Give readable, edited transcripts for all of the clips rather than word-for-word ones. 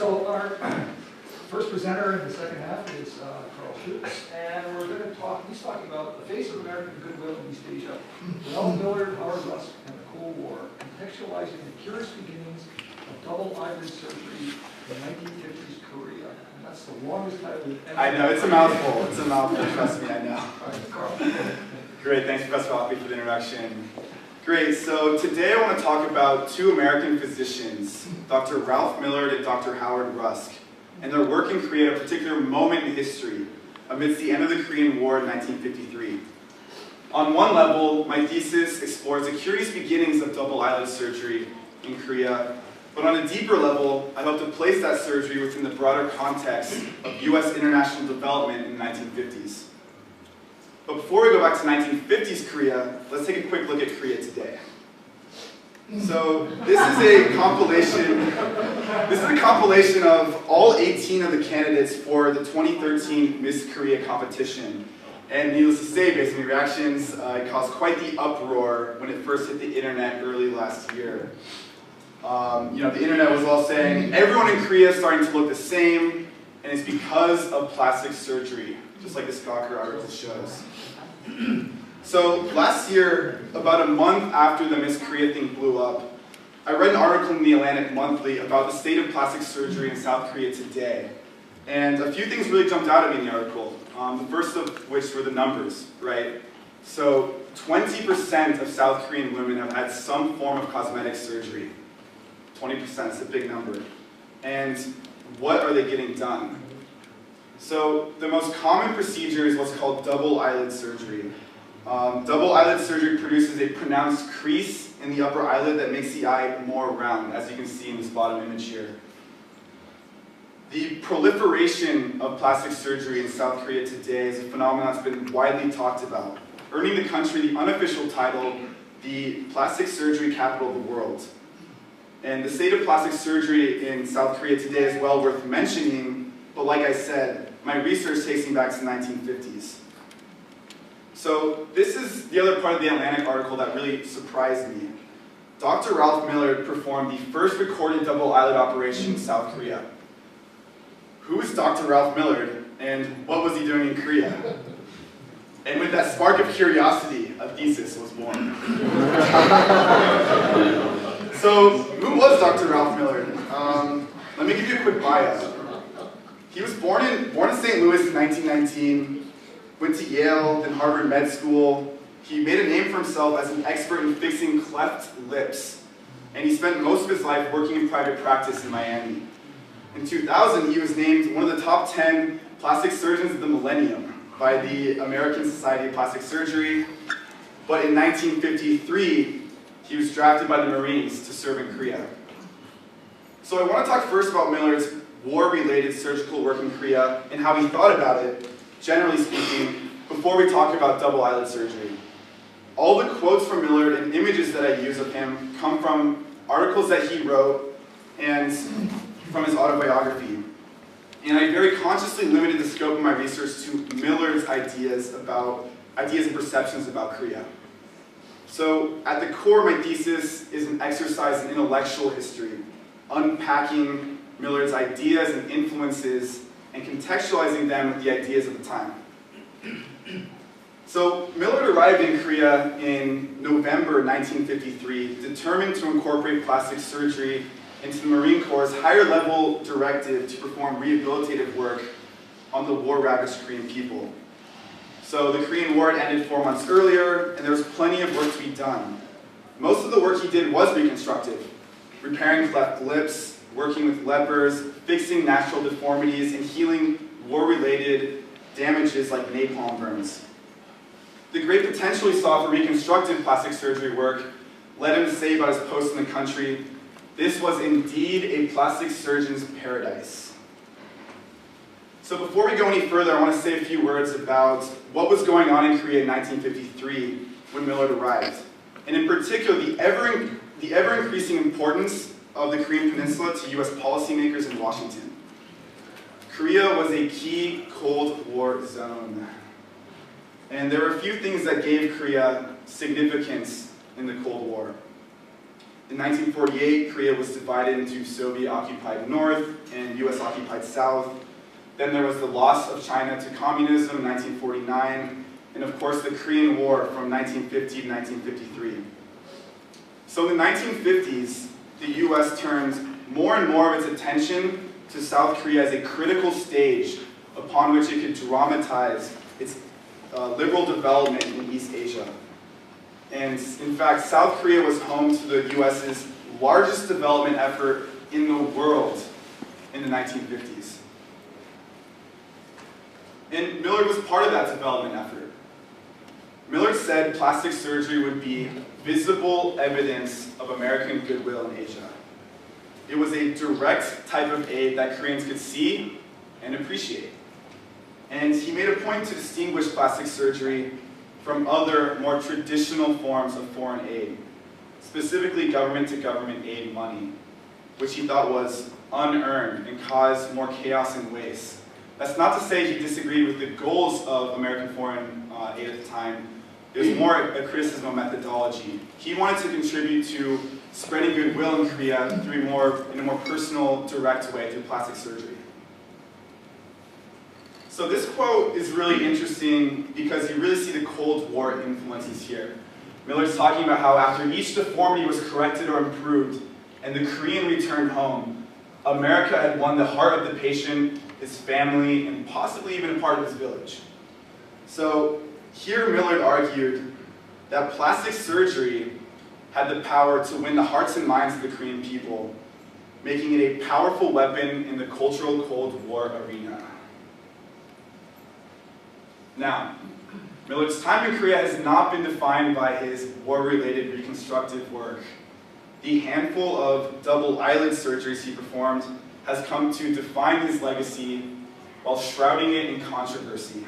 So our first presenter in the second half is Carl Schutz, and we're going to talk, he's talking about the face of American goodwill in East Asia, Ralph Millard, Howard Rusk, and the Cold War, contextualizing the curious beginnings of double eyelid surgery in 1950s Korea. And that's the longest title we've ever. I know, it's a mouthful. It's a mouthful, trust me, I know. All right, Carl. Great, thanks Professor Hoppy for the introduction. Great, so today I want to talk about two American physicians, Dr. Ralph Millard and Dr. Howard Rusk, and their work in Korea at a particular moment in history, amidst the end of the Korean War in 1953. On one level, my thesis explores the curious beginnings of double eyelid surgery in Korea, but on a deeper level, I hope to place that surgery within the broader context of US international development in the 1950s. But before we go back to 1950s Korea, let's take a quick look at Korea today. So this is a compilation of all 18 of the candidates for the 2013 Miss Korea competition. And needless to say, based on the reactions, it caused quite the uproar when it first hit the internet early last year. The internet was all saying, everyone in Korea is starting to look the same, and it's because of plastic surgery, just like this Gawker article shows. So last year, about a month after the Miss Korea thing blew up, I read an article in the Atlantic Monthly about the state of plastic surgery in South Korea today. And a few things really jumped out at me in the article, the first of which were the numbers, right? So 20% of South Korean women have had some form of cosmetic surgery. 20% is a big number. And what are they getting done? So the most common procedure is what's called double eyelid surgery. Double eyelid surgery produces a pronounced crease in the upper eyelid that makes the eye more round, as you can see in this bottom image here. The proliferation of plastic surgery in South Korea today is a phenomenon that's been widely talked about, earning the country the unofficial title, the plastic surgery capital of the world. And the state of plastic surgery in South Korea today is well worth mentioning, but like I said, my research takes me back to the 1950s. So this is the other part of the Atlantic article that really surprised me. Dr. Ralph Millard performed the first recorded double eyelid operation in South Korea. Who is Dr. Ralph Millard, and what was he doing in Korea? And with that spark of curiosity, a thesis was born. So, who was Dr. Ralph Millard? Let me give you a quick bio. He was born in St. Louis in 1919, went to Yale, then Harvard Med School. He made a name for himself as an expert in fixing cleft lips, and he spent most of his life working in private practice in Miami. In 2000, he was named one of the top 10 plastic surgeons of the millennium by the American Society of Plastic Surgery, but in 1953, he was drafted by the Marines to serve in Korea. So I want to talk first about Millard's war-related surgical work in Korea and how he thought about it, generally speaking, before we talk about double eyelid surgery. All the quotes from Millard and images that I use of him come from articles that he wrote and from his autobiography. And I very consciously limited the scope of my research to Millard's ideas and perceptions about Korea. So at the core of my thesis is an exercise in intellectual history, unpacking Millard's ideas and influences and contextualizing them with the ideas of the time. So Millard arrived in Korea in November 1953, determined to incorporate plastic surgery into the Marine Corps' higher-level directive to perform rehabilitative work on the war-ravaged Korean people. So the Korean War had ended 4 months earlier, and there was plenty of work to be done. Most of the work he did was reconstructive, repairing cleft lips, working with lepers, fixing natural deformities, and healing war-related damages like napalm burns. The great potential he saw for reconstructive plastic surgery work led him to say about his post in the country, "This was indeed a plastic surgeon's paradise." So before we go any further, I want to say a few words about what was going on in Korea in 1953 when Millard arrived, and in particular the ever-increasing importance of the Korean Peninsula to US policymakers in Washington. Korea was a key Cold War zone, and there were a few things that gave Korea significance in the Cold War. In 1948, Korea was divided into Soviet-occupied North and US-occupied South. Then there was the loss of China to communism in 1949, and of course the Korean War from 1950 to 1953. So in the 1950s, the US turned more and more of its attention to South Korea as a critical stage upon which it could dramatize its liberal development in East Asia. And in fact, South Korea was home to the US's largest development effort in the world in the 1950s. And Millard was part of that development effort. Millard said plastic surgery would be visible evidence of American goodwill in Asia. It was a direct type of aid that Koreans could see and appreciate. And he made a point to distinguish plastic surgery from other, more traditional forms of foreign aid, specifically government-to-government aid money, which he thought was unearned and caused more chaos and waste. That's not to say he disagreed with the goals of American foreign aid at the time. It was more a criticism of methodology. He wanted to contribute to spreading goodwill in Korea in a more personal, direct way through plastic surgery. So this quote is really interesting because you really see the Cold War influences here. Millard's talking about how after each deformity was corrected or improved and the Korean returned home, America had won the heart of the patient, his family, and possibly even a part of his village. So here Millard argued that plastic surgery had the power to win the hearts and minds of the Korean people, making it a powerful weapon in the cultural Cold War arena. Now, Millard's time in Korea has not been defined by his war-related reconstructive work. The handful of double eyelid surgeries he performed has come to define his legacy while shrouding it in controversy.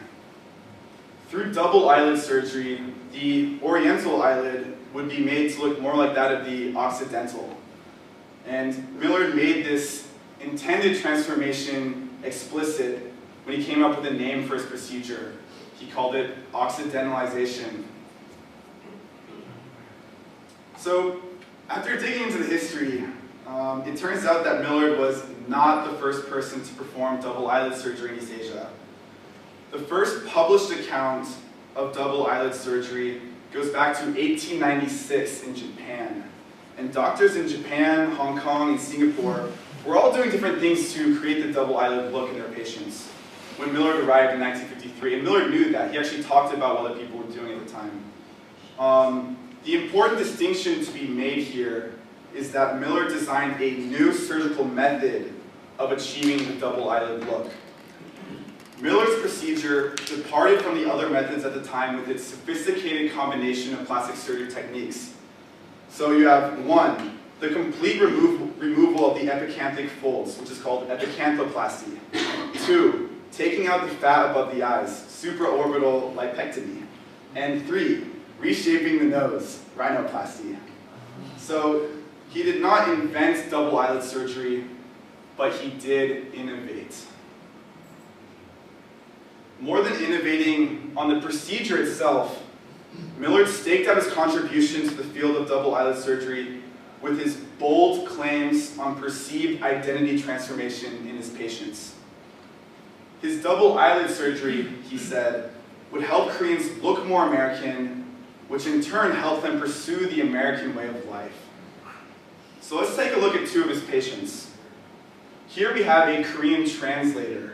Through double eyelid surgery, the Oriental eyelid would be made to look more like that of the Occidental. And Millard made this intended transformation explicit when he came up with a name for his procedure. He called it Occidentalization. So, after digging into the history, it turns out that Millard was not the first person to perform double eyelid surgery in East Asia. The first published account of double eyelid surgery goes back to 1896 in Japan. And doctors in Japan, Hong Kong, and Singapore were all doing different things to create the double eyelid look in their patients when Millard arrived in 1953. And Millard knew that. He actually talked about what other people were doing at the time. The important distinction to be made here is that Millard designed a new surgical method of achieving the double eyelid look. Millard's procedure departed from the other methods at the time with its sophisticated combination of plastic surgery techniques. So you have 1, the complete removal of the epicanthic folds, which is called epicanthoplasty. 2, taking out the fat above the eyes, supraorbital lipectomy. And 3, reshaping the nose, rhinoplasty. So he did not invent double eyelid surgery, but he did innovate. More than innovating on the procedure itself, Millard staked out his contribution to the field of double eyelid surgery with his bold claims on perceived identity transformation in his patients. His double eyelid surgery, he said, would help Koreans look more American, which in turn helped them pursue the American way of life. So let's take a look at 2 of his patients. Here we have a Korean translator.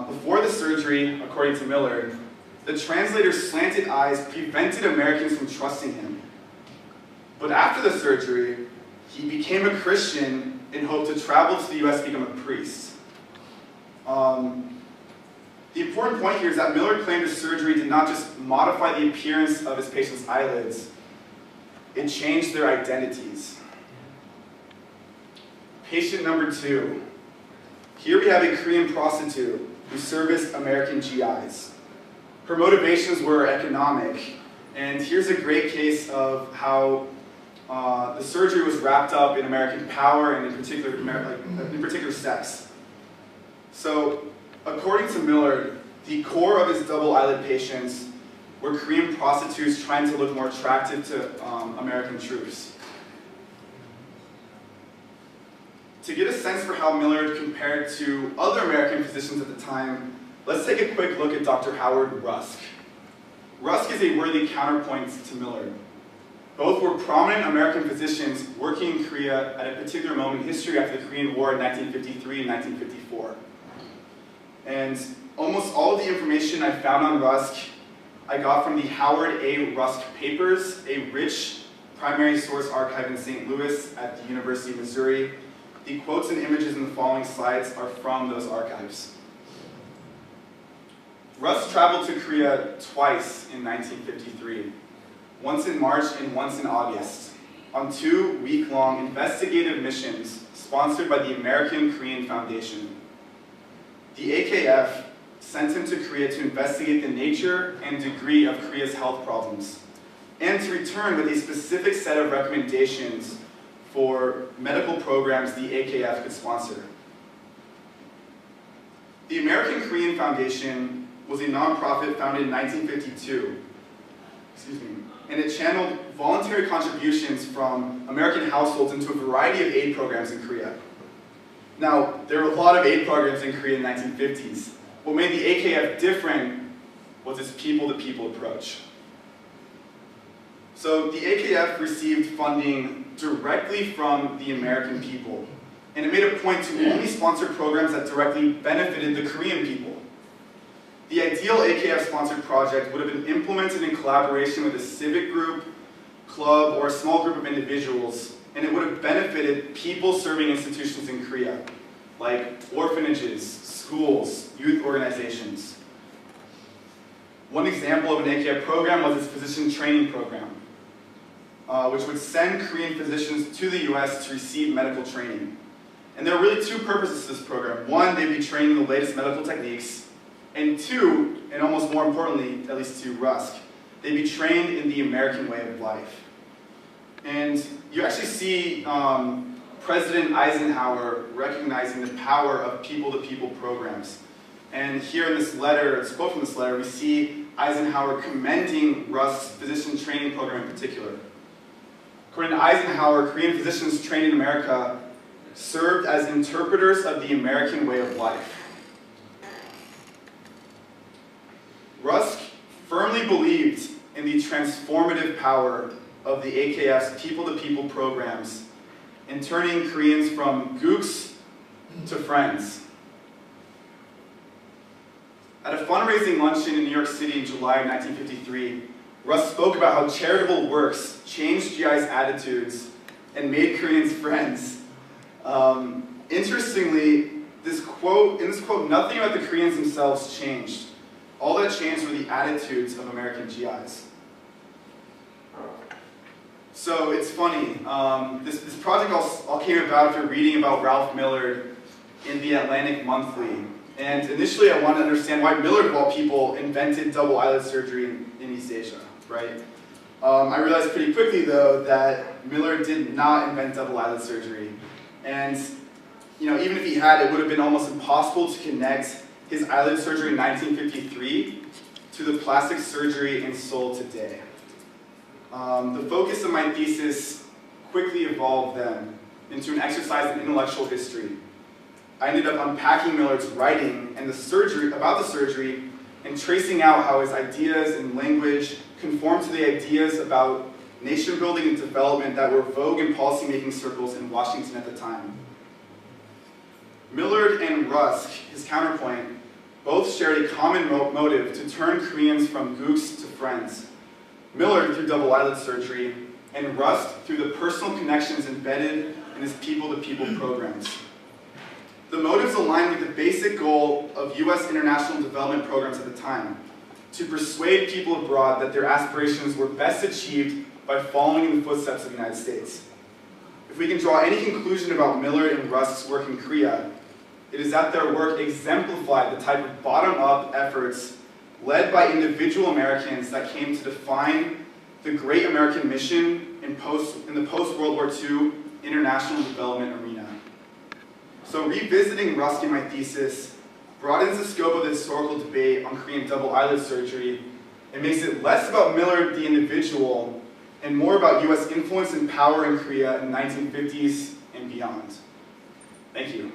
Before the surgery, according to Millard, the translator's slanted eyes prevented Americans from trusting him. But after the surgery, he became a Christian and hoped to travel to the US to become a priest. The important point here is that Millard claimed his surgery did not just modify the appearance of his patients' eyelids, it changed their identities. Patient number 2. Here we have a Korean prostitute who serviced American GIs. Her motivations were economic, and here's a great case of how the surgery was wrapped up in American power and in particular sex. So, according to Millard, the core of his double eyelid patients were Korean prostitutes trying to look more attractive to American troops. To get a sense for how Millard compared to other American physicians at the time, let's take a quick look at Dr. Howard Rusk. Rusk is a worthy counterpoint to Millard. Both were prominent American physicians working in Korea at a particular moment in history after the Korean War in 1953 and 1954. And almost all of the information I found on Rusk I got from the Howard A. Rusk Papers, a rich primary source archive in St. Louis at the University of Missouri. The quotes and images in the following slides are from those archives. Rusk traveled to Korea twice in 1953, once in March and once in August, on 2 week-long investigative missions sponsored by the American Korean Foundation. The AKF sent him to Korea to investigate the nature and degree of Korea's health problems, and to return with a specific set of recommendations for medical programs the AKF could sponsor. The American Korean Foundation was a nonprofit founded in 1952, and it channeled voluntary contributions from American households into a variety of aid programs in Korea. Now, there were a lot of aid programs in Korea in the 1950s. What made the AKF different was its people-to-people approach. So the AKF received funding directly from the American people, and it made a point to only sponsor programs that directly benefited the Korean people. The ideal AKF-sponsored project would have been implemented in collaboration with a civic group, club, or a small group of individuals, and it would have benefited people serving institutions in Korea, like orphanages, schools, youth organizations. One example of an AKF program was its physician training program, which would send Korean physicians to the US to receive medical training. And there are really 2 purposes to this program. One, they'd be trained in the latest medical techniques, and 2, and almost more importantly, at least to Rusk, they'd be trained in the American way of life. And you actually see President Eisenhower recognizing the power of people-to-people programs. And here in this letter, this quote from this letter, we see Eisenhower commending Rusk's physician training program in particular. According to Eisenhower, Korean physicians trained in America served as interpreters of the American way of life. Rusk firmly believed in the transformative power of the AKF's people-to-people programs in turning Koreans from gooks to friends. At a fundraising luncheon in New York City in July of 1953, Rusk spoke about how charitable works changed GIs' attitudes and made Koreans friends. Interestingly, in this quote, nothing about the Koreans themselves changed. All that changed were the attitudes of American GIs. So it's funny, this project all came about after reading about Ralph Millard in the Atlantic Monthly. And initially I wanted to understand why Millard, of all people, invented double eyelid surgery in East Asia, right? I realized pretty quickly, though, that Millard did not invent double eyelid surgery. And even if he had, it would have been almost impossible to connect his eyelid surgery in 1953 to the plastic surgery in Seoul today. The focus of my thesis quickly evolved then into an exercise in intellectual history. I ended up unpacking Millard's writing and about the surgery and tracing out how his ideas and language conformed to the ideas about nation building and development that were vogue in policymaking circles in Washington at the time. Millard and Rusk, his counterpoint, both shared a common motive to turn Koreans from gooks to friends. Millard through double eyelid surgery, and Rusk through the personal connections embedded in his people-to-people programs. The motives aligned with the basic goal of US international development programs at the time, to persuade people abroad that their aspirations were best achieved by following in the footsteps of the United States. If we can draw any conclusion about Millard and Rusk's work in Korea, it is that their work exemplified the type of bottom-up efforts led by individual Americans that came to define the great American mission in the post-World War II international development arena. So revisiting Rusk in my thesis broadens the scope of the historical debate on Korean double eyelid surgery and makes it less about Millard the individual and more about US influence and power in Korea in the 1950s and beyond. Thank you.